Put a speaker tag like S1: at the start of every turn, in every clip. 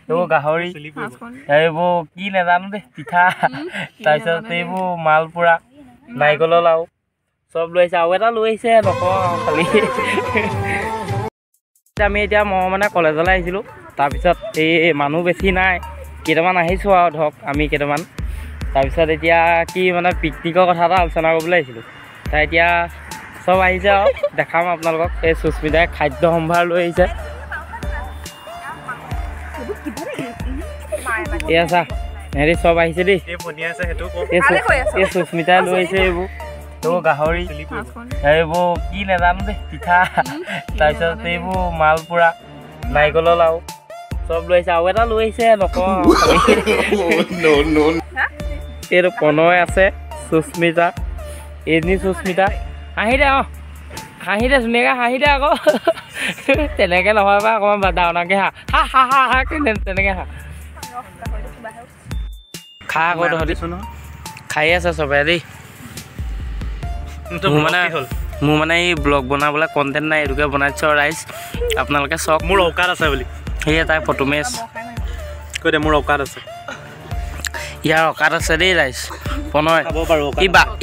S1: এইবোৰ গাহৰি এইবোৰ কি নাজানো দেই পিঠা তাৰপিছত এইবোৰ মালপোৰা নাৰিকলৰ লাৰু চব লৈ আহিছে আৰু এটা লৈ আহিছে নকওঁ খালি আমি এতিয়া মই মানে কলেজলৈ আহিছিলোঁ তাৰপিছত এই মানুহ বেছি নাই কেইটামান আহিছোঁ আৰু ধৰক আমি কেইটামান তাৰপিছত এতিয়া কি মানে পিকনিকৰ কথা এটা আলোচনা কৰিবলৈ আহিছিলোঁ তাই এতিয়া চব আহিছে আৰু দেখাম আপোনালোকক এই সুস্মিতাই খাদ্য সম্ভাৰ লৈ আহিছে এয়া চা হেৰি চব আহিছে দেই এই সুস্মিতাই লৈ আহিছে এইবোৰ গাহৰি এইবোৰ কি নাজানো দেই পিঠা তাৰপিছত এইবোৰ মালপোৰা নাৰিকলৰ লাৰু চব লৈ আহিছে আৰু এটা লৈ আহিছে নকওঁ এইটো প্ৰণয় আছে সুস্মিতা এজনী সুস্মিতা হাঁহি দে হাঁহি দে ধুনীয়াকৈ হাঁহি দে আকৌ তেনেকৈ নহয় বা অকণমান ডাঙৰকৈ হা হা হা হা তেনেকৈ খা আকৌ তহঁতি খাই আছে চবে দেই মোৰ মানে এই ব্লগ বনাবলৈ কণ্টেণ্ট নাই এইটোকে বনাইছোঁ ৰাইজ আপোনালোকে চাওক মোৰ অকাত আছে বুলি সেয়ে তাই ফটো মেচ কৈ দে মোৰ অকাত আছে ইয়াৰ অকাত আছে দেই ৰাইজ প্ৰণয়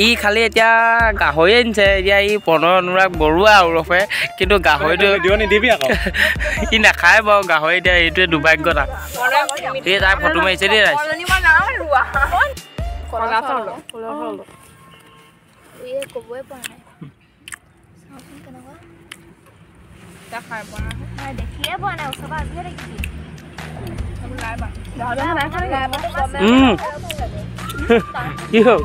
S1: ই খালি এতিয়া গাহৰি আনিছে এতিয়া ই প্ৰণয় অনুৰাগ বৰুৱা ওৰফে কিন্তু গাহৰিটো নিদিবি আকৌ ই নাখায় বাৰু গাহৰি এতিয়া এইটোৱে দুৰ্ভাগ্যতা এই তাই ফটো মাৰিছে দেই ৰাইজ কি হ'ল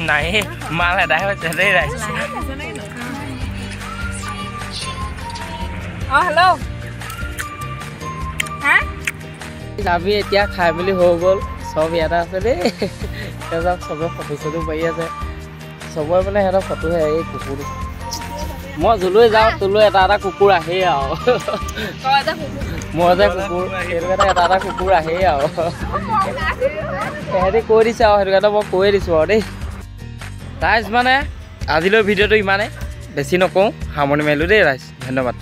S1: নাই মাল এদাই হৈছে দেই ৰাইজ আমি এতিয়া খাই মেলি হৈ গ'ল চব ইয়াতে আছে দেই চব চবে ফটো চটো মাৰি আছে চবৰে মানে সিহঁতৰ ফটোহে এই কুকুৰটো মই যলৈ যাওঁ তোলৈ এটা এটা কুকুৰ আহেই আৰু মই যে কুকুৰ সেইটো কাৰণে এটা এটা কুকুৰ আহেই আৰু সিহঁতি কৈ দিছে আৰু সেইটো কাৰণে মই কৈয়ে দিছোঁ আৰু দেই ৰাইজ মানে আজিলৈ ভিডিঅ'টো ইমানেই বেছি নকওঁ সামৰণি মাৰিলোঁ দেই ৰাইজ ধন্যবাদ।